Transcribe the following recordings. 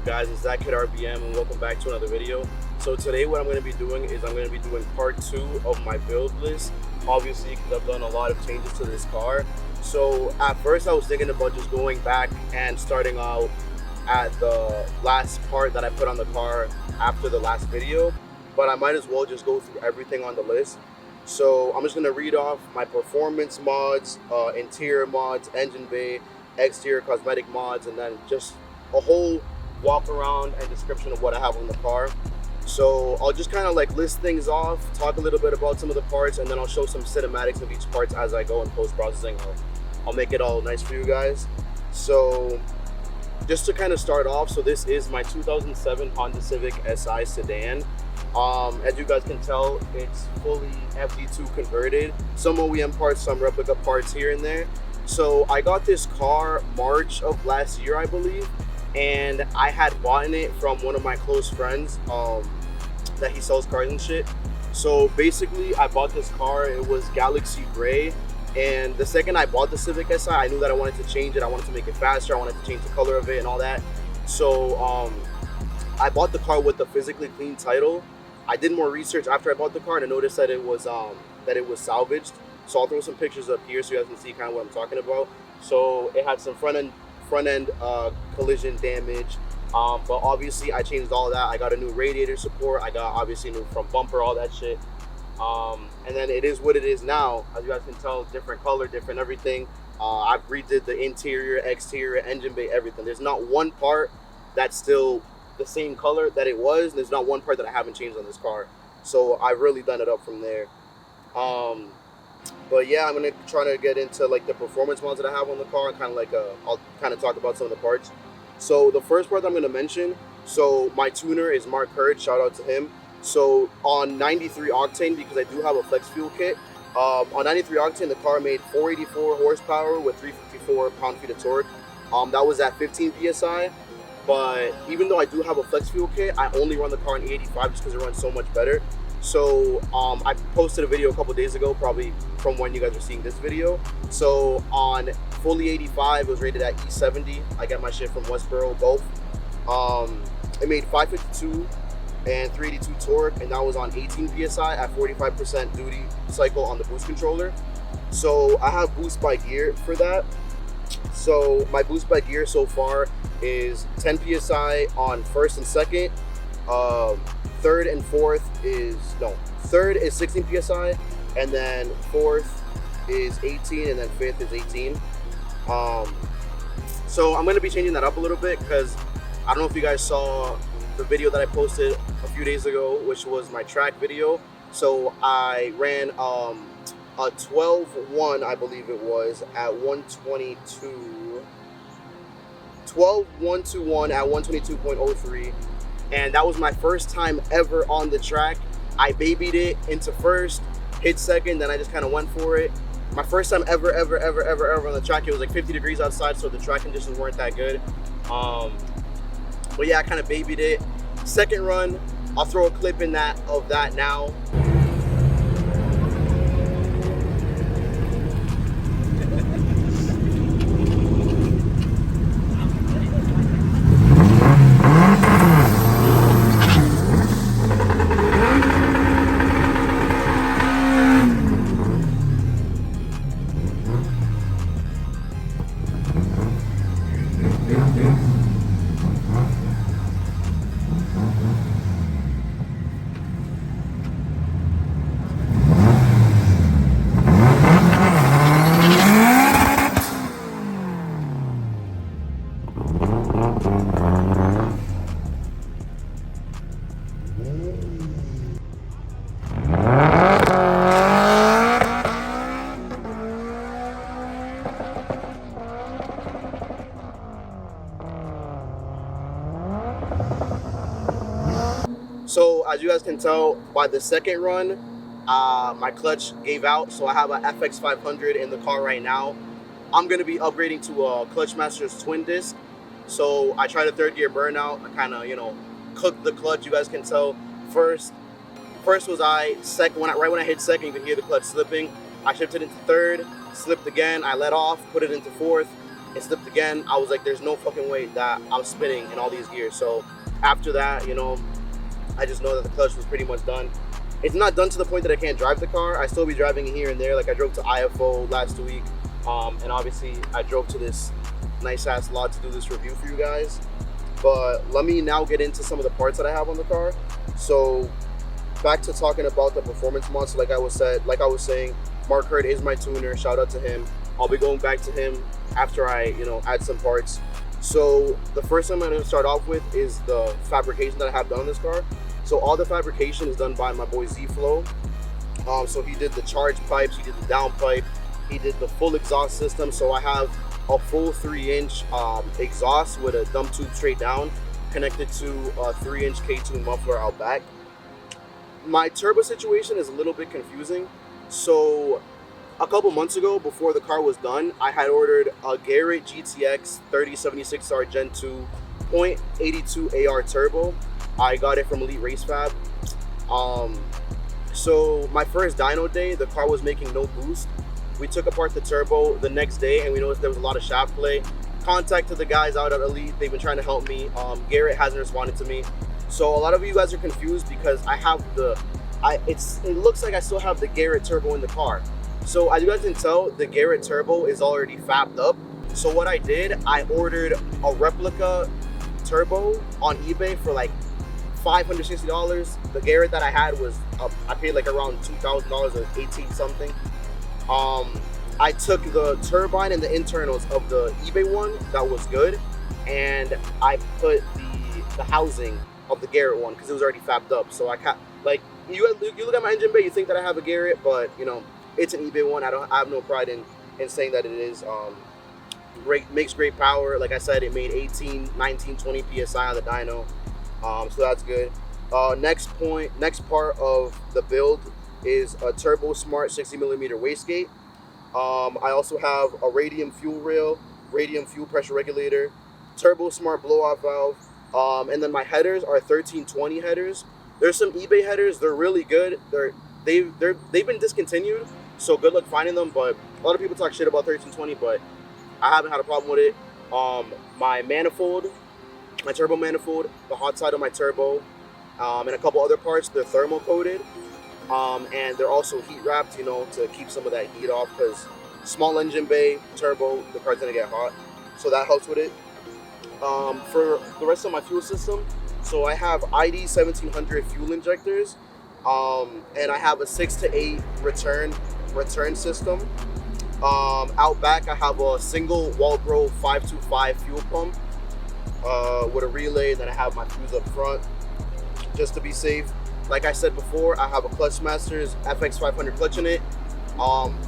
guys, it's that kid RBM and welcome back to another video. So today what I'm going to be doing is I'm going to be doing part 2 of my build list, obviously because I've done a lot of changes to this car. So at first I was thinking about just going back and starting out at the last part that I put on the car after the last video, but I might as well just go through everything on the list. So I'm just going to read off my performance mods, interior mods, engine bay, exterior cosmetic mods, and then just a whole walk around and description of what I have on the car. So I'll just kind of like list things off, talk a little bit about some of the parts, and then I'll show some cinematics of each part as I go in post-processing. I'll make it all nice for you guys. So just to kind of start off, so this is my 2007 Honda Civic SI sedan. As you guys can tell, it's fully FD2 converted. Some OEM parts, some replica parts here and there. So I got this car March of last year, I believe, and I had bought it from one of my close friends that he sells cars and shit. So basically I bought this car, it was Galaxy Gray, and the second I bought the Civic Si, I knew that I wanted to change it. I wanted to make it faster, I wanted to change the color of it and all that. So I bought the car with the physically clean title. I did more research after I bought the car and I noticed that it was salvaged. So I'll throw some pictures up here so you guys can see kind of what I'm talking about. So it had some front end collision damage, but obviously I changed all that. I got a new radiator support. I got obviously new front bumper, all that shit. And then it is what it is now. As you guys can tell, different color, different everything. I've redid the interior, exterior, engine bay, everything. There's not one part that's still the same color that it was. There's not one part that I haven't changed on this car. So I've really done it up from there. But yeah, I'm gonna try to get into like the performance mods that I have on the car and kind of like I'll kind of talk about some of the parts. So the first part that I'm gonna mention, so my tuner is Mark Hurd, shout out to him. So on 93 octane, because I do have a flex fuel kit, on 93 octane the car made 484 horsepower with 354 pound-feet of torque. That was at 15 psi. But even though I do have a flex fuel kit, I only run the car on 85 just because it runs so much better. So I posted a video a couple days ago, probably from when you guys are seeing this video. So on fully 85, it was rated at E70. I got my shit from Westboro, both. It made 552 and 382 torque, and that was on 18 psi at 45% duty cycle on the boost controller. So I have boost by gear for that. So my boost by gear so far is 10 psi on first and second. Third is 16 psi, and then fourth is 18, and then fifth is 18. So I'm going to be changing that up a little bit because I don't know if you guys saw the video that I posted a few days ago, which was my track video. So I ran a 12-1, I believe it was, at 122. 12-1-2-1 at 122.03. And that was my first time ever on the track. I babied it into first, hit second, then I just kind of went for it. My first time ever on the track. It was like 50 degrees outside, so the track conditions weren't that good. But yeah, I kind of babied it. Second run, I'll throw a clip in of that now. So as you guys can tell by the second run, my clutch gave out. So I have a FX500 in the car right now. I'm going to be upgrading to a Clutchmaster's twin disc. So I tried a third gear burnout. I kind of, cooked the clutch. You guys can tell first was second. Right when I hit second, you can hear the clutch slipping. I shifted into third, slipped again. I let off, put it into fourth, It slipped again. I was like, there's no fucking way that I'm spinning in all these gears. So after that, you know, I just know that the clutch was pretty much done. It's not done to the point that I can't drive the car. I still be driving it here and there. Like I drove to IFO last week, and obviously I drove to this nice ass lot to do this review for you guys. But let me now get into some of the parts that I have on the car. So back to talking about the performance mods. Like I was saying, Mark Hurd is my tuner. Shout out to him. I'll be going back to him after I, you know, add some parts. So the first thing I'm going to start off with is the fabrication that I have done on this car. So all the fabrication is done by my boy ZFlow. So he did the charge pipes, he did the down pipe, he did the full exhaust system. So I have a full 3-inch exhaust with a dump tube straight down, connected to a 3-inch K2 muffler out back. My turbo situation is a little bit confusing. So a couple months ago, before the car was done, I had ordered a Garrett GTX 3076R Gen 2 0.82 AR turbo. I got it from Elite RaceFab. So my first dyno day, the car was making no boost. We took apart the turbo the next day and we noticed there was a lot of shaft play. Contacted the guys out at Elite. They've been trying to help me. Garrett hasn't responded to me. So a lot of you guys are confused because I have it looks like I still have the Garrett turbo in the car. So as you guys can tell, the Garrett turbo is already fabbed up. So what I did, I ordered a replica turbo on eBay for like $560. The Garrett that I had was I paid like around $2,000 or 18 something. I took the turbine and the internals of the eBay one that was good, and I put the housing of the Garrett one because it was already fabbed up. So I can't, like, you look at my engine bay, you think that I have a Garrett, but you know, it's an eBay one. I have no pride in saying that it is. Makes great power. Like I said, it made 18, 19, 20 psi on the dyno. So that's good. Next part of the build is a TurboSmart 60mm wastegate. I also have a Radium Fuel rail, Radium Fuel Pressure regulator, TurboSmart blow-off valve, and then my headers are 1320 headers. There's some eBay headers. They're really good. They've been discontinued, so good luck finding them. But a lot of people talk shit about 1320, but I haven't had a problem with it. My manifold, my turbo manifold, the hot side of my turbo, and a couple other parts, they're thermal coated, and they're also heat wrapped, you know, to keep some of that heat off, because small engine bay, turbo, the car's gonna get hot, so that helps with it. For the rest of my fuel system, so I have ID 1700 fuel injectors, and I have a 6 to 8 return system. Out back I have a single Walbro 525 fuel pump with a relay, and then I have my fuse up front just to be safe. Like I said before, I have a Clutch Masters FX 500 clutch in it.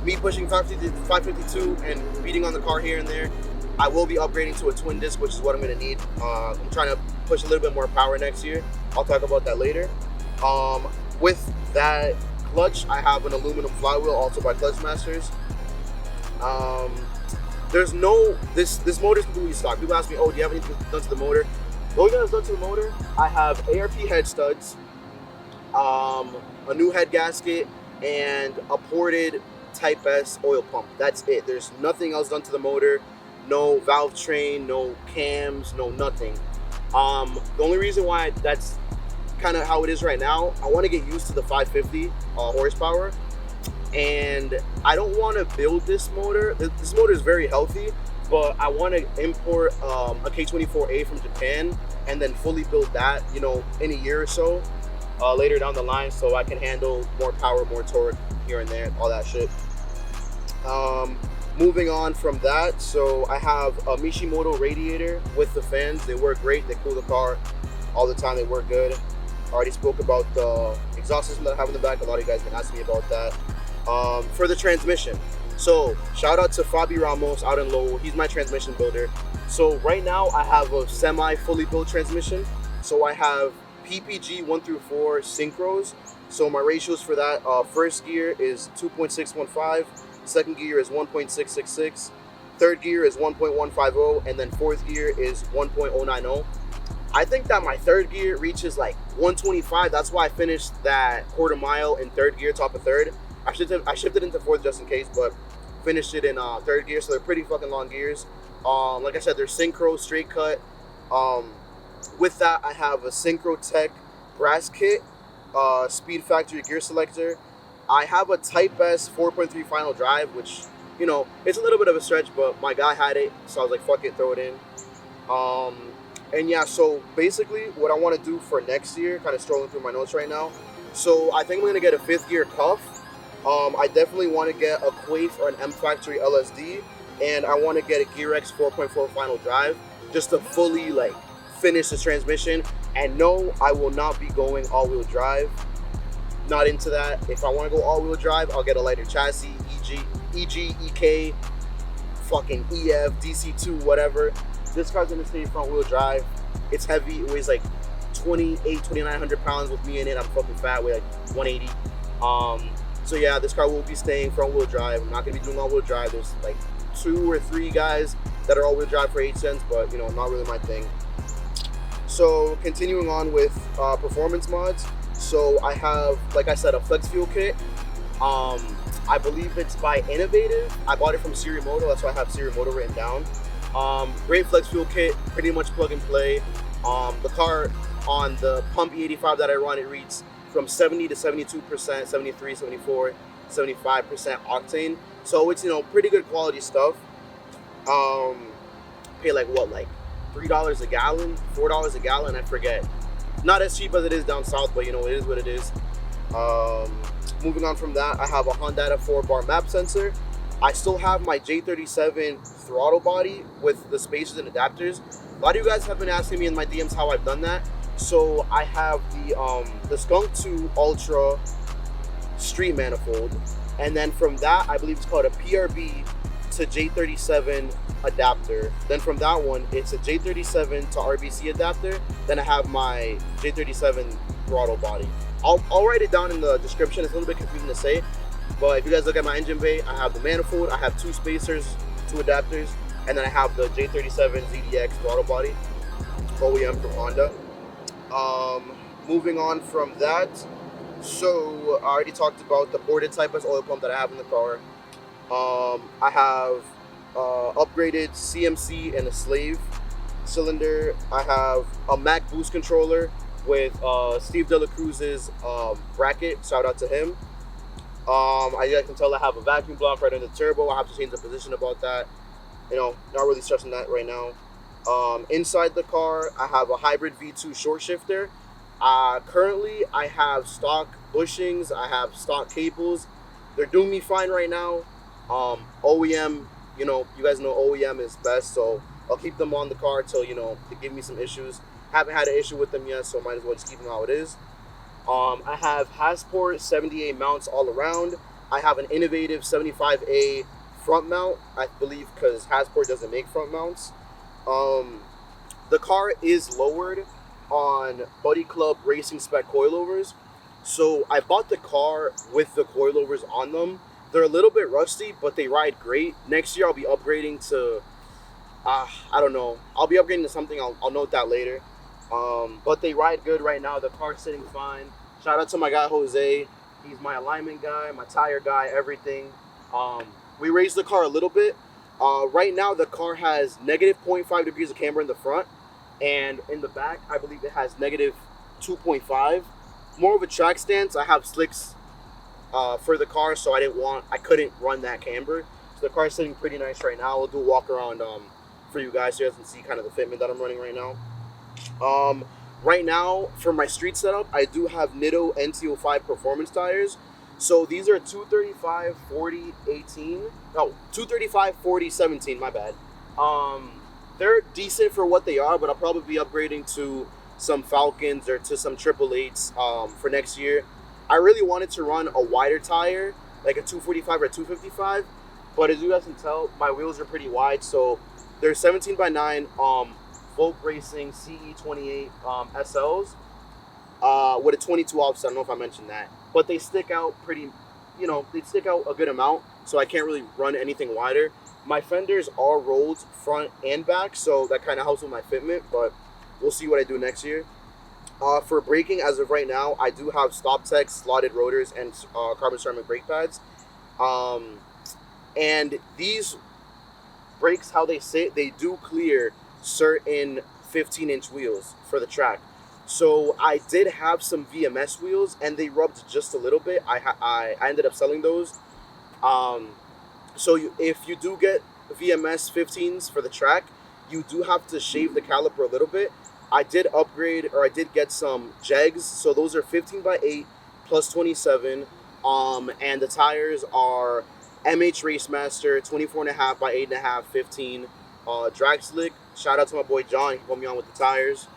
Me pushing 552 and beating on the car here and there, I will be upgrading to a twin disc, which is what I'm going to need. I'm trying to push a little bit more power next year. I'll talk about that later. With that clutch, I have an aluminum flywheel, also by Clutch Masters. There's no, this motor is completely stock. People ask me, oh, do you have anything done to the motor? The only thing that's done to the motor, I have ARP head studs, a new head gasket, and a ported Type S oil pump. That's it. There's nothing else done to the motor. No valve train, no cams, no nothing. The only reason why that's kind of how it is right now, I want to get used to the 550 horsepower, and I don't want to build this motor. This motor is very healthy, but I want to import a K24A from Japan and then fully build that, you know, in a year or so later down the line, so I can handle more power, more torque here and there, all that shit. Moving on from that, so I have a Mishimoto radiator with the fans. They work great. They cool the car all the time. They work good. I already spoke about the exhaust system that I have in the back. A lot of you guys have been asking me about that. For the transmission, so shout out to Fabi Ramos out in Lowell. He's my transmission builder. So right now I have a semi fully built transmission. So I have PPG 1 through 4 synchros. So my ratios for that, first gear is 2.615, second gear is 1.666, third gear is 1.150, and then fourth gear is 1.090. I think that my third gear reaches like 125. That's why I finished that quarter mile in third gear, top of third. I shifted into fourth just in case, but finished it in third gear, so they're pretty fucking long gears. Like I said, they're synchro, straight cut. Um, with that, I have a SynchroTech Brass kit, Speed Factory gear selector. I have a Type S 4.3 final drive, which, you know, it's a little bit of a stretch, but my guy had it, so I was like, fuck it, throw it in. Um, and yeah, so basically what I want to do for next year, kind of strolling through my notes right now. So I think I'm going to get a 5th gear cuff. I definitely want to get a Quaif or an M Factory LSD, and I want to get a GearX 4.4 final drive just to fully like finish the transmission. And no, I will not be going all-wheel drive. Not into that. If I want to go all-wheel drive, I'll get a lighter chassis, EG, EK, fucking EF, DC2, whatever. This car's gonna stay front-wheel drive. It's heavy. It weighs like 2,900 pounds with me in it. I'm fucking fat, weigh like 180. So yeah, this car will be staying front-wheel drive. I'm not gonna be doing all-wheel drive. There's like 2 or 3 guys that are all-wheel drive for 8 cents, but you know, not really my thing. So continuing on with performance mods. So I have, like I said, a flex fuel kit. I believe it's by Innovative. I bought it from Mishimoto, that's why I have Mishimoto written down. Great flex fuel kit, pretty much plug and play. The car on the pump E85 that I run, it reads from 70 to 72%, 73, 74, 75% octane. So it's, you know, pretty good quality stuff. Pay like what, like $3 a gallon, $4 a gallon, I forget. Not as cheap as it is down south, but you know, it is what it is. Moving on from that, I have a Honda 4-bar map sensor. I still have my J37 throttle body with the spacers and adapters. A lot of you guys have been asking me in my DMs how I've done that. So I have the Skunk 2 Ultra street manifold, and then from that, I believe it's called a PRB to J37 adapter. Then from that one, it's a J37 to RBC adapter. Then I have my J37 throttle body. I'll write it down in the description. It's a little bit confusing to say, but if you guys look at my engine bay, I have the manifold, I have 2 spacers, 2 adapters, and then I have the J37 ZDX throttle body, OEM from Honda. Moving on from that, so I already talked about the ported Type S oil pump that I have in the car. I have upgraded CMC and a slave cylinder. I have a Mac boost controller with Steve Dela Cruz's bracket. Shout out to him. As you can tell, I have a vacuum block right under the turbo. I have to change the position about that. You know, not really stressing that right now. Inside the car, I have a hybrid V2 short shifter. Currently, I have stock bushings. I have stock cables. They're doing me fine right now. OEM, you know, you guys know OEM is best, so I'll keep them on the car till, you know, they give me some issues. Haven't had an issue with them yet, so might as well just keep them how it is. I have Hasport 78 mounts all around. I have an Innovative 75A front mount, I believe, because Hasport doesn't make front mounts. The car is lowered on Buddy Club Racing Spec coilovers. So I bought the car with the coilovers on them. They're a little bit rusty, but they ride great. Next year I'll be upgrading to, I don't know. I'll be upgrading to something, I'll note that later. But they ride good right now. The car's sitting fine. Shout out to my guy Jose. He's my alignment guy, my tire guy, everything. We raised the car a little bit. Right now the car has negative 0.5 degrees of camber in the front, and in the back I believe it has negative 2.5. More of a track stance. I have slicks for the car, so I couldn't run that camber. So the car's sitting pretty nice right now. We'll do a walk around for you guys so you guys can see kind of the fitment that I'm running right now. Right now, for my street setup, I do have Nitto NT05 performance tires. So these are 235 40 18. No, 235 40 17. My bad. They're decent for what they are, but I'll probably be upgrading to some Falcons or to some 888s for next year. I really wanted to run a wider tire, like a 245 or 255, but as you guys can tell, my wheels are pretty wide, so they're 17x9 Volk Racing CE28 SLs with a 22 offset. I don't know if I mentioned that, but they stick out pretty, you know, they stick out a good amount, so I can't really run anything wider. My fenders are rolled front and back, so that kind of helps with my fitment, but we'll see what I do next year. For braking, as of right now, I do have StopTech slotted rotors and carbon ceramic brake pads. And these brakes, how they sit, they do clear certain 15-inch wheels for the track. So I did have some VMS wheels, and they rubbed just a little bit. I ended up selling those. So if you do get VMS 15s for the track, you do have to shave the caliper a little bit. I did upgrade, or I did get some jegs. So those are 15 by 8 plus 27. And the tires are MH Racemaster 24.5 by 8.5 15. Drag slick. Shout out to my boy John. He put me on with the tires.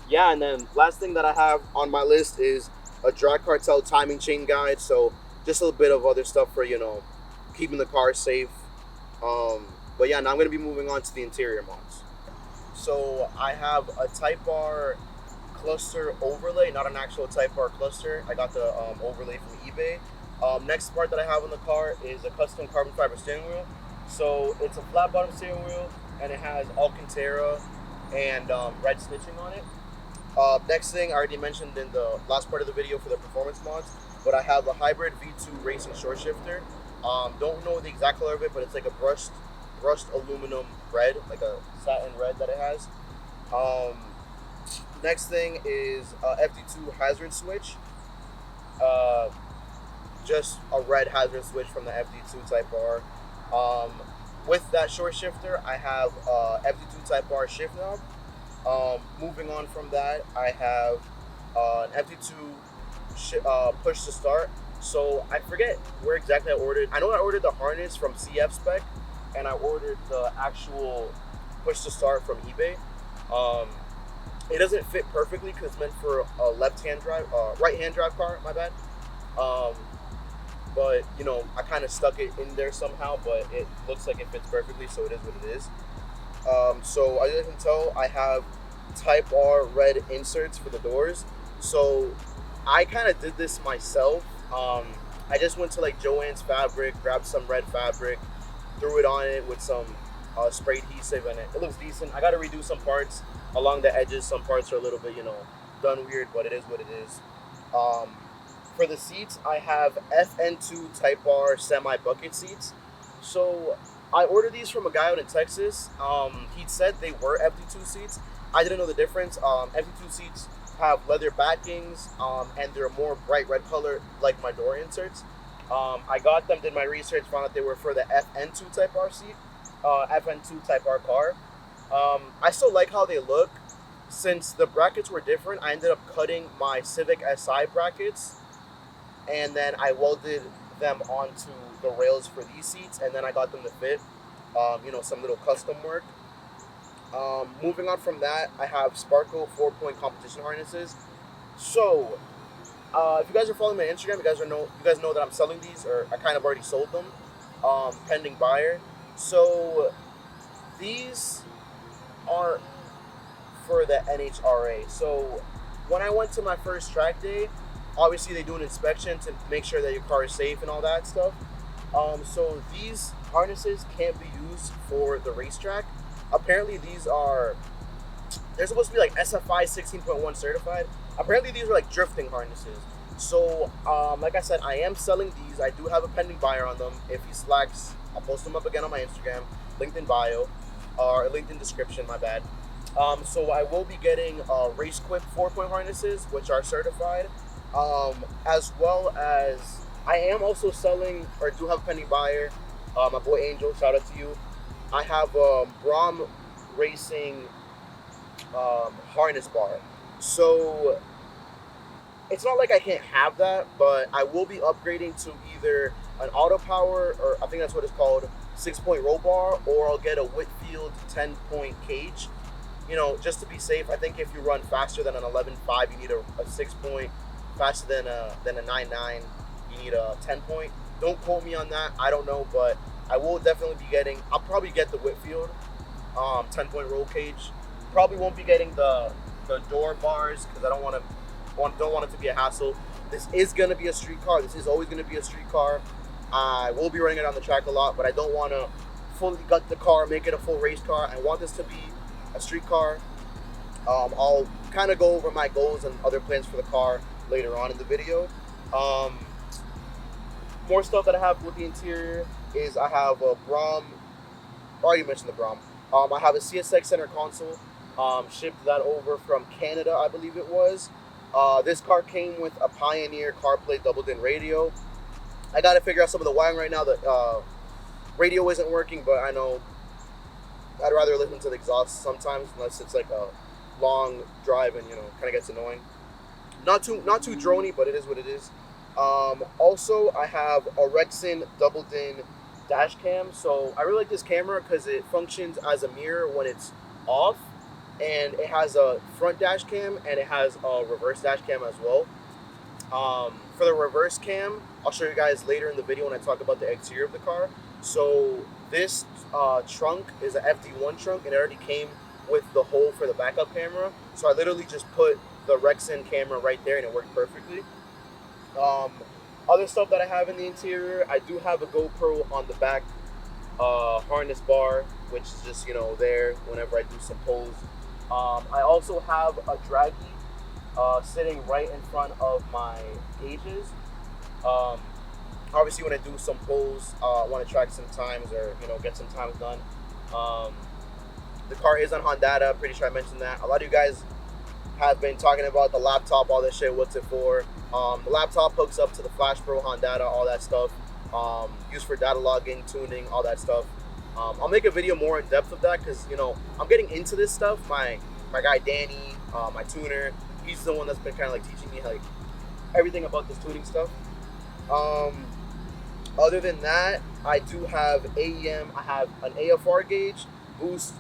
Yeah, and then last thing that I have on my list is a Drag Cartel timing chain guide. So just a little bit of other stuff for, you know, keeping the car safe. But yeah, now I'm going to be moving on to the interior mods. So I have a Type R cluster overlay, not an actual Type R cluster. I got the overlay from eBay. Next part that I have on the car is a custom carbon fiber steering wheel. So it's a flat bottom steering wheel, and it has Alcantara and red stitching on it. Next thing I already mentioned in the last part of the video for the performance mods, but I have a hybrid V2 racing short shifter. Don't know the exact color of it, but it's like a brushed aluminum red, like a satin red that it has. Next thing is FD2 hazard switch. Just a red hazard switch from the FD2 Type R. With that short shifter, I have FD2 Type R shift knob. Moving on from that, I have an FD2 push to start. So I forget where exactly I ordered. I know I ordered the harness from CF Spec, and I ordered the actual push to start from eBay. It doesn't fit perfectly because it's meant for a right-hand drive car. My bad. But you know, I kind of stuck it in there somehow, but it looks like it fits perfectly, so it is what it is. So as you can tell, I have Type R red inserts for the doors. So I kind of did this myself. I just went to like Joann's Fabric, grabbed some red fabric, threw it on it with some spray adhesive, and it looks decent. I got to redo some parts along the edges. Some parts are a little bit, you know, done weird, but it is what it is. For the seats, I have FN2 Type R semi-bucket seats. So I ordered these from a guy out in Texas. He said they were FD2 seats. I didn't know the difference. FD2 seats have leather backings, and they're more bright red color, like my door inserts. I got them, did my research, found out they were for the FN2 Type R seat, FN2 Type R car. I still like how they look. Since the brackets were different, I ended up cutting my Civic SI brackets, and then I welded them onto the rails for these seats, and then I got them to fit, you know, some little custom work. Moving on from that, I have Sparco 4-point competition harnesses. So, if you guys are following my Instagram, you guys know that I'm selling these, or I kind of already sold them, pending buyer. So, these are for the NHRA. So, when I went to my first track day, obviously they do an inspection to make sure that your car is safe and all that stuff. So these harnesses can't be used for the racetrack. Apparently they're supposed to be like SFI 16.1 certified. Apparently these are like drifting harnesses. So like I said, I am selling these. I do have a pending buyer on them. If he slacks, I'll post them up again on my Instagram, linked in bio, or linked in description, my bad. So I will be getting RaceQuip 4-point harnesses, which are certified. As well as I am also selling, or do have a pending buyer, my boy Angel, shout out to you. I have Brom Racing harness bar. So it's not like I can't have that, but I will be upgrading to either an auto power, or I think that's what it's called, 6-point roll bar, or I'll get a Whitfield 10-point cage. You know, just to be safe. I think if you run faster than an 11.5, you need a 6-point. Faster than a 9.9, you need a 10-point. Don't quote me on that. I don't know, but I will definitely be getting. I'll probably get the Whitfield 10-point roll cage. Probably won't be getting the door bars because I don't want it to be a hassle. This is gonna be a street car. This is always gonna be a street car. I will be running it on the track a lot, but I don't want to fully gut the car, make it a full race car. I want this to be a street car. I'll kind of go over my goals and other plans for the car later on in the video. more stuff that I have with the interior is I have a Brom. I already mentioned the Brom. I have a CSX center console. Shipped that over from Canada, I believe it was. This car came with a Pioneer CarPlay double-din radio. I got to figure out some of the wiring right now. The radio isn't working, but I know I'd rather listen to the exhaust sometimes, unless it's like a long drive and kind of gets annoying. Not too drony, but it is what it is. Also, I have a Rexon double-din dash cam. So I really like this camera because it functions as a mirror when it's off, and it has a front dash cam and it has a reverse dash cam as well. For the reverse cam, I'll show you guys later in the video when I talk about the exterior of the car. So this trunk is an FD1 trunk, and it already came with the hole for the backup camera. So I literally just put the Rexon camera right there and it worked perfectly. Other stuff that I have in the interior, I do have a GoPro on the back harness bar, which is just there whenever I do some pulls. I also have a draggy sitting right in front of my gauges. Obviously, when I do some pulls, I want to track some times or get some times done. The car is on Honda. Pretty sure I mentioned that. A lot of you guys have been talking about the laptop, all this shit, what's it for. The laptop hooks up to the Flash Pro, Honda, all that stuff. Used for data logging, tuning, all that stuff. I'll make a video more in depth of that because I'm getting into this stuff. My guy Danny, my tuner, he's the one that's been kind of like teaching me like everything about this tuning stuff. Other than that, I do have AEM. I have an AFR gauge, boost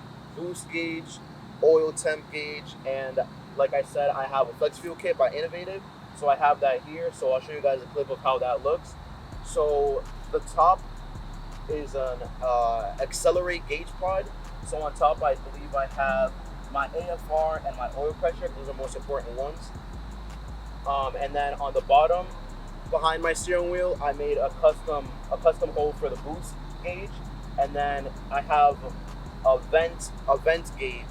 gauge, oil temp gauge, and like I said, I have a flex fuel kit by Innovative. So I have that here. So I'll show you guys a clip of how that looks. So the top is an accelerate gauge pod. So on top, I believe I have my AFR and my oil pressure. Those are most important ones. And then on the bottom, behind my steering wheel, I made a custom hole for the boost gauge. And then I have a vent gauge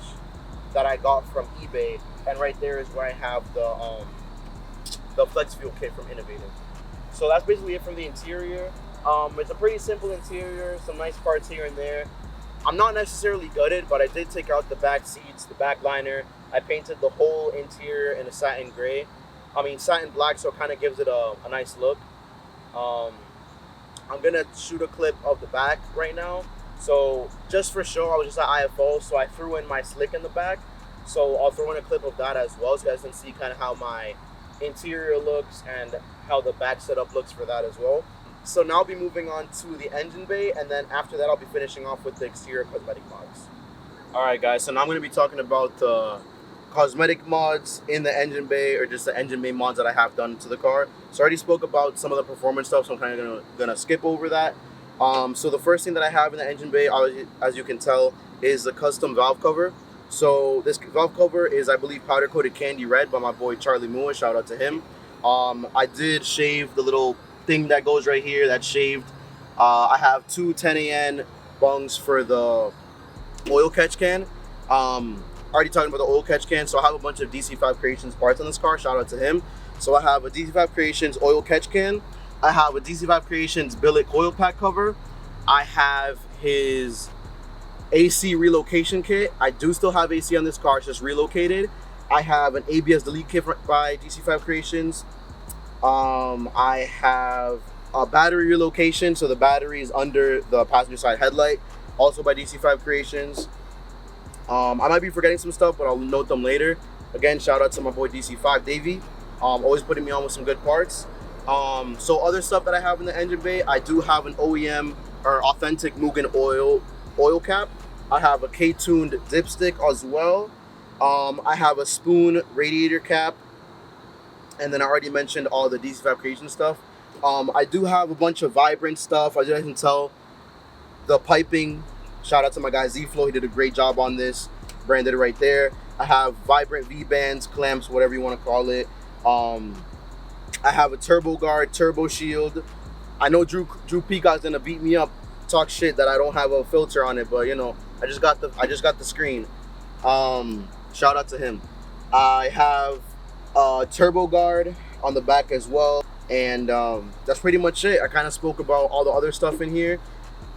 that I got from eBay. And right there is where I have the flex fuel kit from Innovative. So that's basically it from the interior. It's a pretty simple interior, some nice parts here and there. I'm not necessarily gutted, but I did take out the back seats, the back liner. I painted the whole interior in a satin gray. Satin black, so it kind of gives it a nice look. I'm gonna shoot a clip of the back right now. So just for show, I was just at IFO, so I threw in my slick in the back. So I'll throw in a clip of that as well, so you guys can see kind of how my interior looks and how the back setup looks for that as well. So now I'll be moving on to the engine bay, and then after that I'll be finishing off with the exterior cosmetic mods. Alright guys, so now I'm going to be talking about the cosmetic mods in the engine bay, or just the engine bay mods that I have done to the car. So I already spoke about some of the performance stuff, so I'm kind of going to skip over that. So the first thing that I have in the engine bay, as you can tell, is the custom valve cover. So this valve cover is, I believe, powder coated candy red by my boy Charlie Mua. Shout out to him. I did shave the little thing that goes right here. That's shaved. I have two 10AN bungs for the oil catch can. Already talking about the oil catch can, so I have a bunch of DC5 Creations parts on this car. Shout out to him. So I have a DC5 Creations oil catch can. I have a DC5 Creations billet coil pack cover. I have his AC relocation kit. I do still have AC on this car, it's just relocated. I have an ABS delete kit by DC5 Creations. I have a battery relocation, so the battery is under the passenger side headlight, also by DC5 Creations. I might be forgetting some stuff, but I'll note them later. Again, shout out to my boy DC5 Davey, always putting me on with some good parts. So other stuff that I have in the engine bay, I do have an OEM or authentic Mugen oil cap. I have a K-tuned dipstick as well. I have a spoon radiator cap. And then I already mentioned all the DC5 Creation stuff. I do have a bunch of vibrant stuff. As you guys can tell, the piping, shout out to my guy ZFlow. He did a great job on this. Branded it right there. I have vibrant V-bands, clamps, whatever you want to call it. I have a turbo guard, turbo shield. I know Drew Peacock's gonna beat me up, talk shit that I don't have a filter on it, but I just got the screen. Shout out to him. I have a turbo guard on the back as well. And that's pretty much it. I kind of spoke about all the other stuff in here.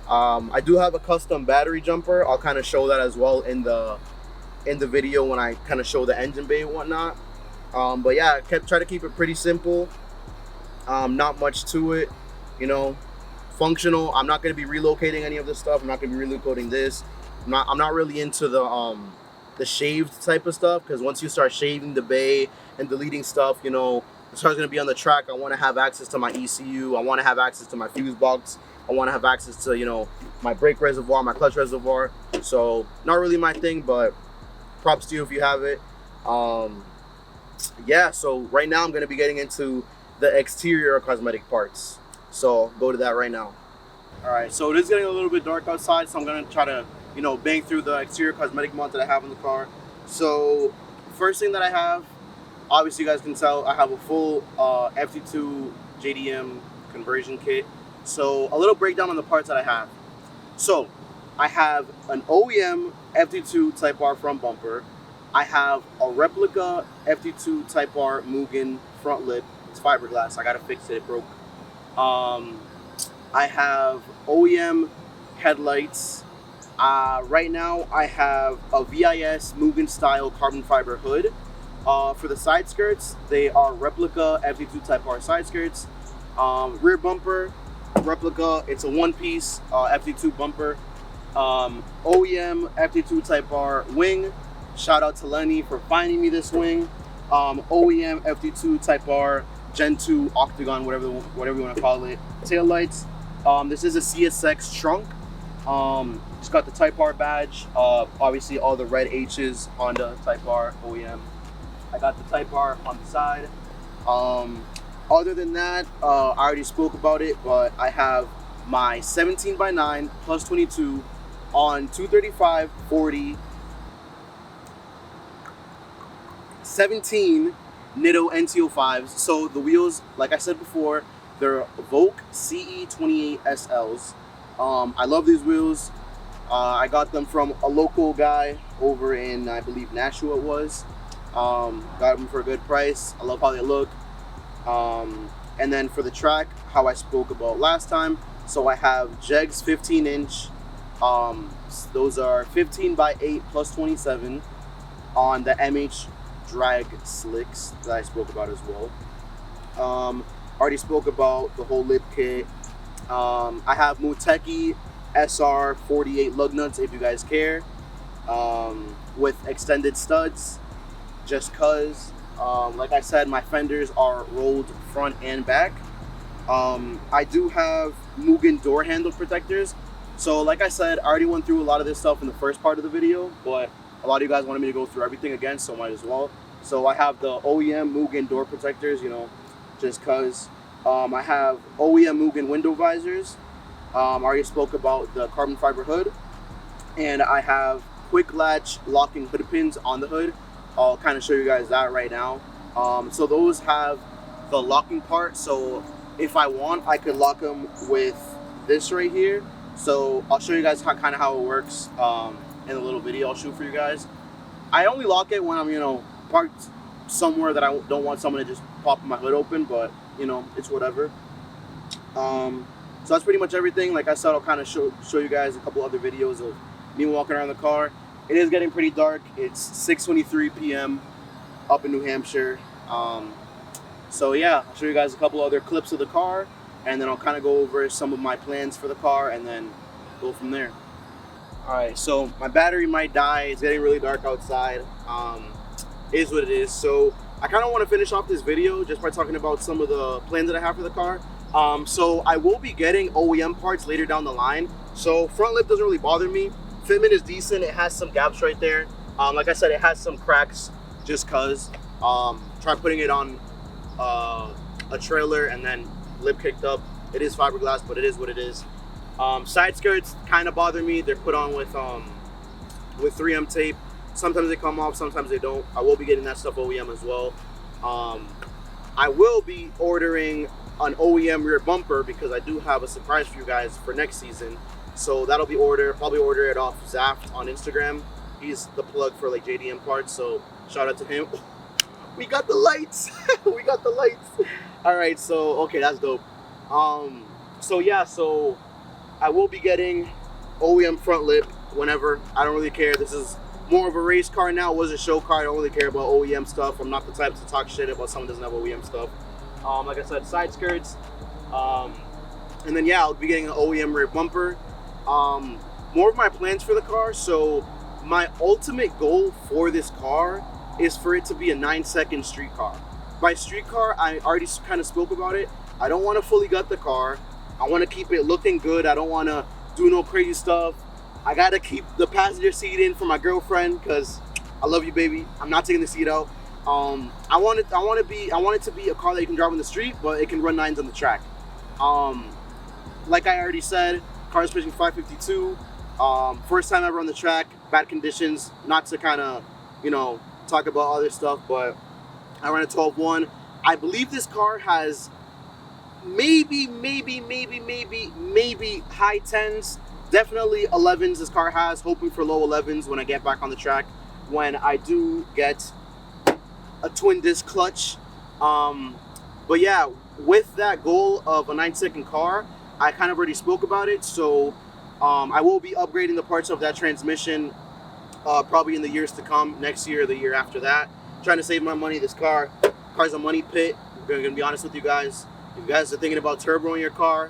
I do have a custom battery jumper. I'll kind of show that as well in the video when I kind of show the engine bay and whatnot. But yeah, try to keep it pretty simple. Not much to it, you know. Functional. I'm not going to be relocating any of this stuff. I'm not going to be relocating this. I'm not really into the shaved type of stuff, because once you start shaving the bay and deleting stuff, you know, the car's going to be on the track. I want to have access to my ECU. I want to have access to my fuse box. I want to have access to, you know, my brake reservoir, my clutch reservoir. So not really my thing, but props to you if you have it. Yeah, so right now I'm going to be getting into the exterior cosmetic parts. So go to that right now. All right, so it is getting a little bit dark outside, so I'm going to try to, you know, bang through the exterior cosmetic mods that I have in the car. So first thing that I have, obviously you guys can tell, I have a full FD2 JDM conversion kit. So a little breakdown on the parts that I have. So I have an OEM FD2 Type R front bumper. I have a replica FD2 Type R Mugen front lip. It's fiberglass. I gotta fix it. It broke. I have OEM headlights. Right now I have a VIS Mugen style carbon fiber hood. For the side skirts, they are replica FD2 Type R side skirts. Rear bumper, replica. It's a one-piece FD2 bumper. OEM FD2 Type R wing. Shout out to Lenny for finding me this wing. OEM FD2 Type R Gen 2 octagon, whatever you want to call it. Tail lights. This is a CSX trunk. Just got the Type R badge. Obviously all the red H's on the Type R OEM. I got the Type R on the side. Other than that, I already spoke about it, but I have my 17x9 plus 22 on 235 40 17 Nitto NTO5s. So the wheels, like I said before, they're Volk CE28 SLs. I love these wheels. I got them from a local guy over in, I believe, Nashua it was. Got them for a good price. I love how they look. And then for the track, how I spoke about last time, so I have Jegs 15-inch. Those are 15x8 plus 27 on the MH drag slicks that I spoke about as well. Already spoke about the whole lip kit. I have Muteki SR 48 lug nuts if you guys care, with extended studs, just cause. Like I said, my fenders are rolled front and back. I do have Mugen door handle protectors. So like I said, I already went through a lot of this stuff in the first part of the video, but a lot of you guys wanted me to go through everything again, so might as well. So I have the OEM Mugen door protectors, you know, just cause. I have OEM Mugen window visors. I already spoke about the carbon fiber hood. And I have quick latch locking hood pins on the hood. I'll kind of show you guys that right now. So those have the locking part. So if I want, I could lock them with this right here. So I'll show you guys how it works in a little video I'll shoot for you guys. I only lock it when I'm, you know, parked somewhere that I don't want someone to just pop my hood open, but you know, it's whatever. So that's pretty much everything. Like I said, I'll kind of show you guys a couple other videos of me walking around the car. It is getting pretty dark. It's 6:23 p.m. up in New Hampshire. So yeah, I'll show you guys a couple other clips of the car, and then I'll kind of go over some of my plans for the car and then go from there. All right, so my battery might die. It's getting really dark outside. Is what it is. So I kind of want to finish off this video just by talking about some of the plans that I have for the car. So I will be getting OEM parts later down the line. So front lip doesn't really bother me. Fitment is decent. It has some gaps right there. Like I said, it has some cracks just cause. Try putting it on a trailer and then lip kicked up. It is fiberglass, but it is what it is. Side skirts kind of bother me. They're put on with 3M tape. Sometimes they come off, sometimes they don't. I will be getting that stuff OEM as well. I will be ordering an OEM rear bumper because I do have a surprise for you guys for next season. So that'll be probably order it off Zaft on Instagram. He's the plug for like JDM parts, so shout out to him. We got the lights. We got the lights. All right, so okay, that's dope. So yeah, so I will be getting OEM front lip whenever. I don't really care. This is more of a race car now. It was a show car. I don't really care about OEM stuff. I'm not the type to talk shit about someone who doesn't have OEM stuff. Like I said, side skirts. And then yeah, I'll be getting an OEM rear bumper. More of my plans for the car. So my ultimate goal for this car is for it to be a 9-second street car. By street car, I already kind of spoke about it. I don't want to fully gut the car. I want to keep it looking good. I don't want to do no crazy stuff. I got to keep the passenger seat in for my girlfriend because I love you, baby. I'm not taking the seat out. I want it to be a car that you can drive on the street, but it can run 9s on the track. Like I already said, car is pushing 552. First time ever on the track, bad conditions. Not to kind of, you know, talk about other stuff, but I ran a 12.1. I believe this car has maybe high 10s, definitely 11s this car has, hoping for low 11s when I get back on the track, when I do get a twin disc clutch. But yeah, with that goal of a 9-second car, I kind of already spoke about it, so I will be upgrading the parts of that transmission probably in the years to come, next year or the year after that. Trying to save my money. This car's a money pit. I'm gonna be honest with you guys. If you guys are thinking about turboing your car,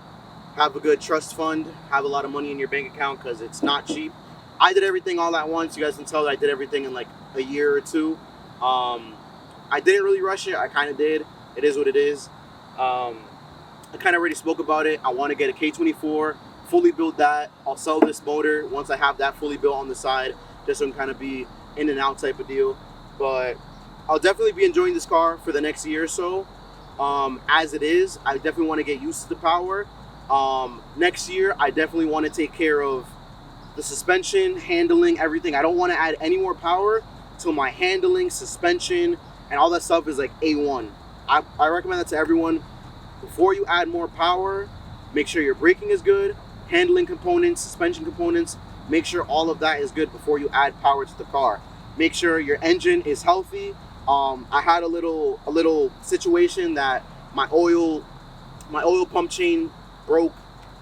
have a good trust fund, have a lot of money in your bank account because it's not cheap. I did everything all at once. You guys can tell that I did everything in like a year or two. I didn't really rush it. I kind of did. It is what it is. I kind of already spoke about it. I want to get a K24, fully build that. I'll sell this motor once I have that fully built on the side, just so it can kind of be in and out type of deal. But I'll definitely be enjoying this car for the next year or so. As it is, I definitely want to get used to the power. Next year, I definitely want to take care of the suspension, handling, everything. I don't want to add any more power till my handling, suspension, and all that stuff is like A1. I recommend that to everyone. Before you add more power, make sure your braking is good, handling components, suspension components, make sure all of that is good before you add power to the car. Make sure your engine is healthy. I had a little situation that my oil pump chain broke.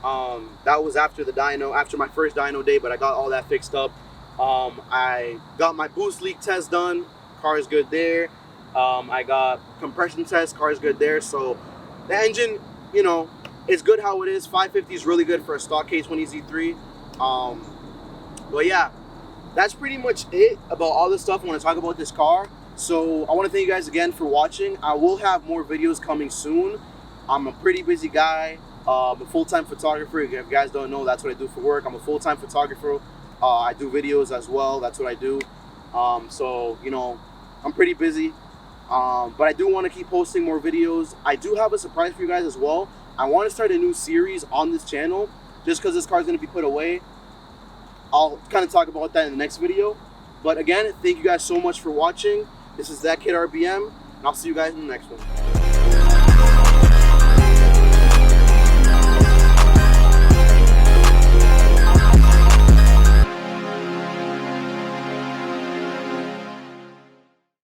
That was after the dyno, after my first dyno day, but I got all that fixed up. I got my boost leak test done. Car is good there. I got compression test. Car is good there. So the engine, you know, it's good how it is. 550 is really good for a stock K20 Z3. But yeah, that's pretty much it about all the stuff I want to talk about this car. So I want to thank you guys again for watching. I will have more videos coming soon. I'm a pretty busy guy. I'm a full-time photographer. If you guys don't know, that's what I do for work. I'm a full-time photographer. I do videos as well. That's what I do. So, you know, I'm pretty busy. But I do want to keep posting more videos. I do have a surprise for you guys as well. I want to start a new series on this channel just because this car is going to be put away. I'll kind of talk about that in the next video. But again, thank you guys so much for watching. This is That Kid RBM, and I'll see you guys in the next one.